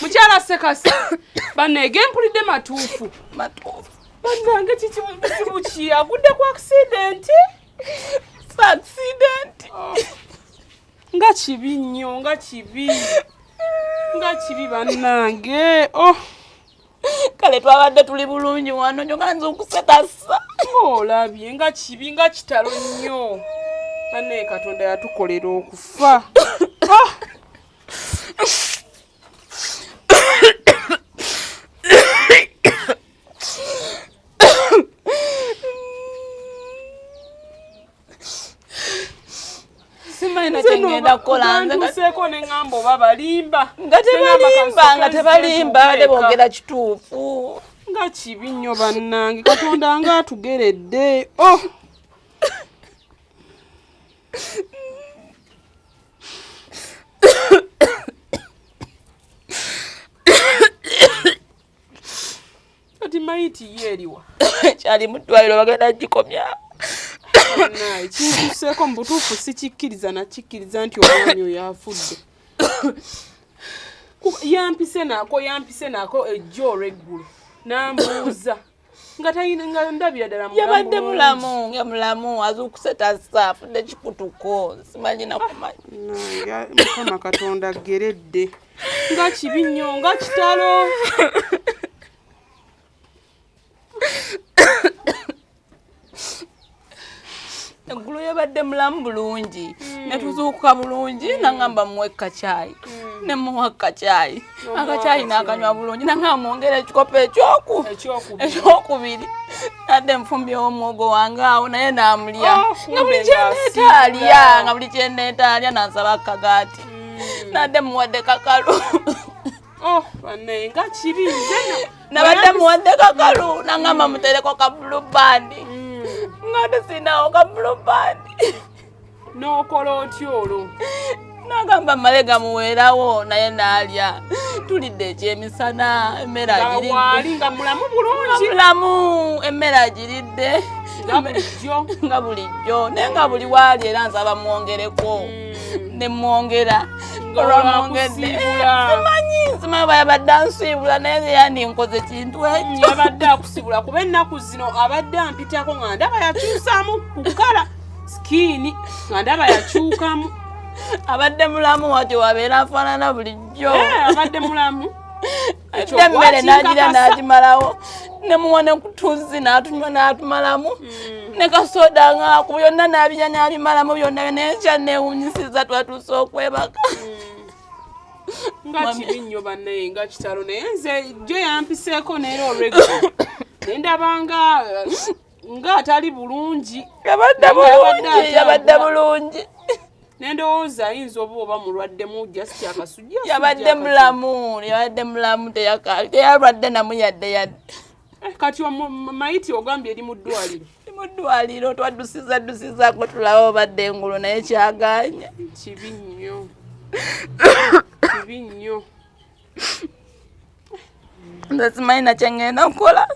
Mukyala Sekasi. Banege mpulidde matuufu. Bannange kikibu ki agudde ku accident? Accident. Nga kibi nnyo, nga kibi bannange. Kale twabadde tuli bulungi wano njogala nze okusekasa. Olabye nga kibi nga kitalo nnyo. Banne Katonda yatukolera okufa. Simaina chengenda kola nze ngaseko ne ngambo babalimba. Nga tebalimba ade bongera kituufu. Nga kibi nnyo bannange Katonda nga atugeredde. Kati maiti yeriwa. Kyali mutwaliro bagenda gikomya. Kintuseeko mu butuufu sikikkiriza nakikkiriza nti omwami oyo afudde. Yampise naako ejjo olw'eggulu. Nambuuza. Nga ndabira ddala mulamu. Yabadde mulamu azuukuse tassa afudde kikutuko simanyi nakumanya. Mukama Katonda aggeredde. Nga kibi nnyo nga kitalo. Eggulu yabadde mulamu bulungi ne tuzuukuka bulungi nangamba muwe kacaayi ne muwa kacaayi akacaayi n'akanywa bulungi nangamba mwongere ekikopo ekyokubiri nadde nfumbyewo omwogo wange awo naye n'amulya nga buli kyendeeta alya nansaba akagaati nadde muwadde kakalu. Banne nga kibi nze nabadde muwadde kakalu nangamba mutereko ka blue band. Ngade sinawo ka blue band. N'okola otya olwo? Nagamba malega muweerawo naye n'alya. Tulidde ekyemisana emmere agiridde. Waali nga mulamu bulungi. Mulamu emmere agiridde. Nga bulijjo. Naye nga buli waali era nsaba mwongereko. Ne mwongera. Simanyi bayabadde ansiibula naye yandi nkoze kintu ekyo. Yabadde akusibula kuba ennaku zino abadde ampitako nga ndaba yakyusamu ku kkala skiini nga ndaba yakyukamu. Abadde mulamu watyo wabeera afaanana bulijjo. Abadde mulamu. Emmere n'agira n'agimalawo ne muwa ne kutuzi n'atunywa n'atumalamu ne kasoda ng'aku byonna n'abinya n'abimalamu byonna n'enkya neewunyisiza twatuuse okwebaka. Nga kibi nnyo bannaye nga kitalo naye nze jjo yampiseeko neera olw'eggulu ne ndaba nga atali bulungi. Yabadde bulungi. Ne ndowooza ayinza oba mulwaddemu just akasujja. Yabadde mulamu teyalwadde namu yadde. Kati maiti ogambye eri mu ddwaliro. Mu ddwaliro twaddusizaako tulawo obadde engulu naye kyaganya. Kibi nnyo. Kibi nnyo. Nze simanyi na kye ngenda kukola.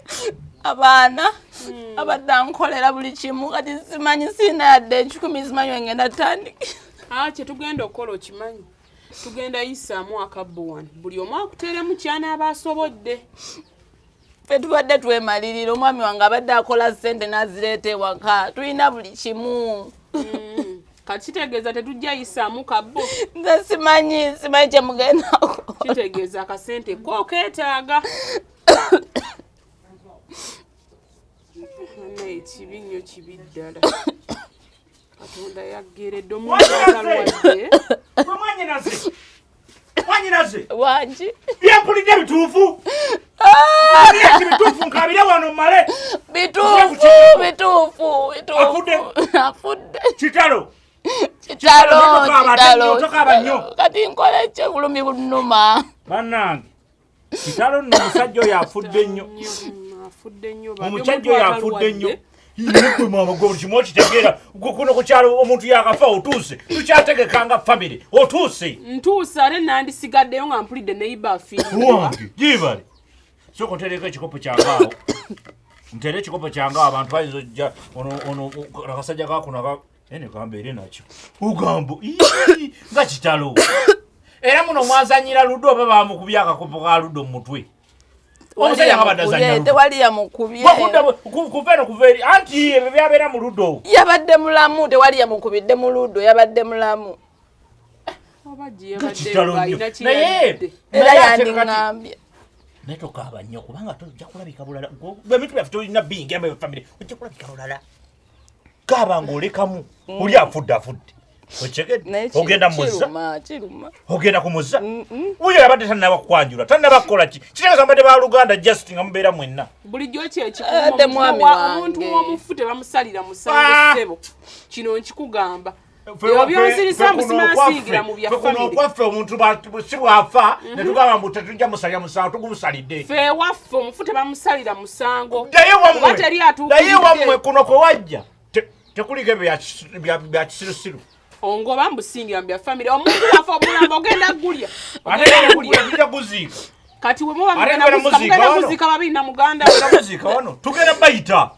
Abaana abadde ankolera buli kimu kati simanyi siina yadde 10 simanyi wengenda tutandike. Kye tugenda okukola okimanyi. Tugenda yisaamu akabbo buli omu akuteeremu ky'anaaba asobodde. Ffe tubadde twemalirira omwami wange abadde akola ssente n'azireeta ewaka tulina buli kimu. Kati kitegeeza tetujja yisaamu kabbo. Nze simanyi kye mugendako. Kitegeeza akasente ko keetaaga. Kibi nnyo kibi ddala. Katonda yaggeredde omuntu atalwadde. Mwanyinaze. Wangi. Byempulidde bituufu. Bituufu nkabire wano mmale. Bituufu. Afudde. Kitalo. Tokaba nnyo. Kati nkola ekyo bulumi bunnuma. Bannange. Kitalo nno omusajja oyo afudde nnyo. Omusajja oyo afudde nnyo. Yinekwe mama gwo kimu okitegeera kuno ku kyalo omuntu yakafa otuuse tukyategekanga family otuuse ntuuse ate nandisigaddeyo nga mpulidde neiba wange jibale soko ntereka ekikopo kyangaawo ntere ekikopo kyangaawo abantu bayinza ojja ono akasajja kakuno ene kambeere nakyo ugambo nga kitalo era muno mwazanyira luddo oba bamukubye akakopo ka luddo mu mutwe omusajja ngabadazanya tewali yamukubye kuva eno kuva eri anti ebyo byabeera mu luddo yabadde mulamu tewali yamukubidde mu luddo yabadde mulamu naye era yandiŋambye naye tokaaba nnyo kubanga tojja kulabika bulala emintu byaffe tolina bingi ama famire ojja kulabika bulala kaaba ng'olekamu oli afudde ogenda muzza ogenda kumuzza uyo yabadde tannaba kukwanjula tannaba kukola ki kitegeeza mbadde baluganda just nga mubeera mwenna bulijjo kyekiomuntu w'omufu tebamusalira musango ssebo kino nkikugamba byonzirisa musimansiigira mu byaffe omuntu si bwafa ne tugamba mbu tetujja musalira musango tugumusalidde fe waffe omufu tebamusalira musango naye wammwe kuno kwe wajja tekuliko ebyo bya kisirusiru ongoba mbusingira mu byafamire omuntu wafa omulamba ogenda gulya ojja kuziika kati we muba mugenda kuziika babiri na muganda kuziika wano tugenda bayita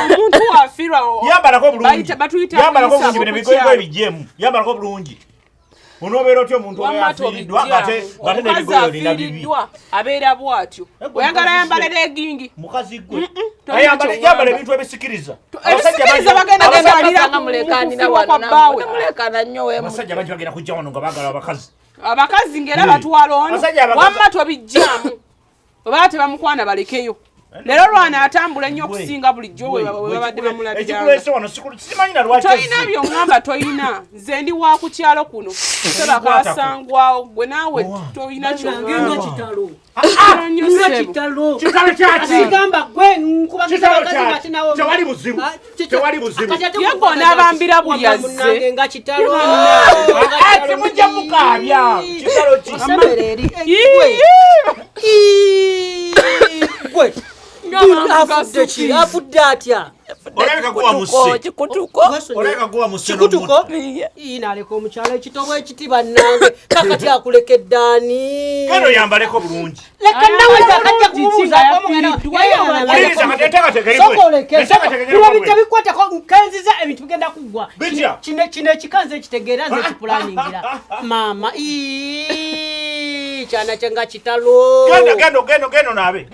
omuntu wafirwa yambalako bulungi bino bigoyigo ebijeemu yambalako bulungi onobeera otyo omuntu afiiriddwa ngate n'ebigoyi olina bibi abeera bw'atyo oyagala yambala legingi mukazi gwe yambala ebintu ebisikiriza abasajja bangi bagenda kujja wano nga baagala abakazi ngera batwala ono wamma tobijjaamu oba tebamukwana balekeyo leero lwana atambula ennyo okusinga bulijjo we babadde bamulabiratoyina byoŋŋamba toyina nze ndi wa ku kyalo kuno sebakasangwawo gwe naawe toyina kyogamba yegona abambira buli azze temujja mukaabya afudde atya kikutuko naleka omukyalo ekitobo ekiti bannange kakati akulekeddaani kano yambaleko bulungi leka nawekakajja kumubuuzabikwatako nkenziza ebintu bigenda kuggwa kino ekikanze ekitegeera nze ekipulaningira maama kyana kyenga kitalo gendo nabe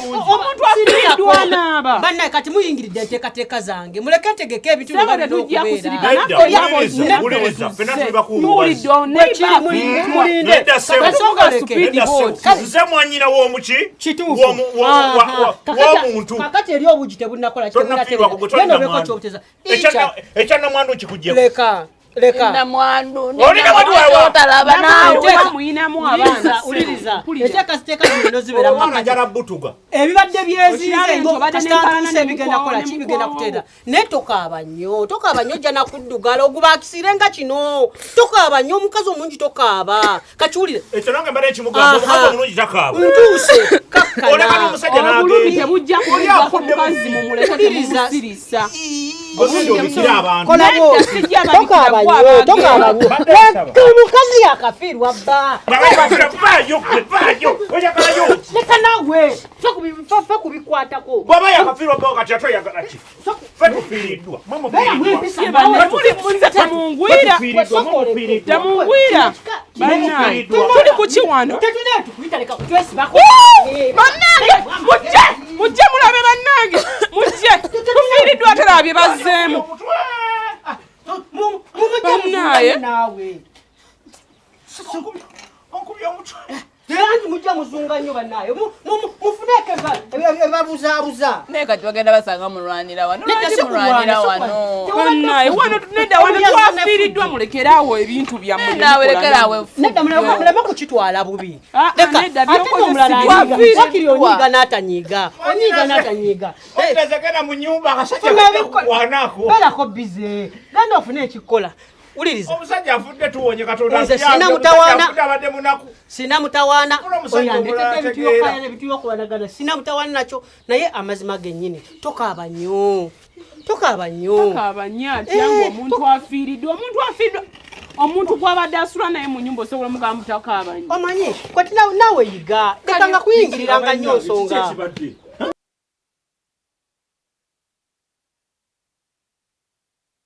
omuntu asiridwa naaba bannaye kati muyingiridde enteekateeka zange muleke ntegeke ebintu nze mwanyina w'omuki w'omuntu kakati eri obugi tebunakola ekyannamwandu kikujjeko leka otalaba naawe muyinamu abaana uliriza eteekaziteeka zino zibeera njala butuga ebibadde byeziize ebigenda kola ki bigenda kuteera naye tokaaba nnyo ojja nakuddugala ogubakisire nga kino tokaaba nnyo omukazi omungi tokaaba kakiwulire ekyo nange mbadde ekimugamba omukazi omulungi takaaba ntuuse oleka n'omusajja obulumi tebujja kuliza mukazi mumuleke temumusirisa omukazi yakafiirwa bba leka nawe fe kubikwatako bwaba yakafiirwa bba kati atoyagala ki fe tufiiriddwa munze temungwira tuli kuki wano bannange mujje mulabe bannange mujje tufiiriddwa terabye bazzeemu bannaye terangi mujja muzunga nnyo bannaye mufuneke ebabuzaabuza naye kati bagenda basanga mulwanira wano bannaye wano nedda wano twafiiriddwa mulekeraawo ebintu byammuleme kukitwala bubi ate omulala sakiri onyiiga n'atanyiiga ogenda mu nyumba akasajja kakukwanako beerako bize genda ofune ekikola uliriza omusajja afudde tuwonye katonda abadde munaku sina mutawaana oyandekedde ebintu byokubanagana sina mutawaana nakyo naye amazima gennyini tokaaba nnyo atyangu omuntu afiiriddwa omuntu gwabadde asula naye mu nyumba osobola mugamba mutakaaba nnyo omanyi kwati naawe yiga lekanga kuyingiriranga nnyo nsonga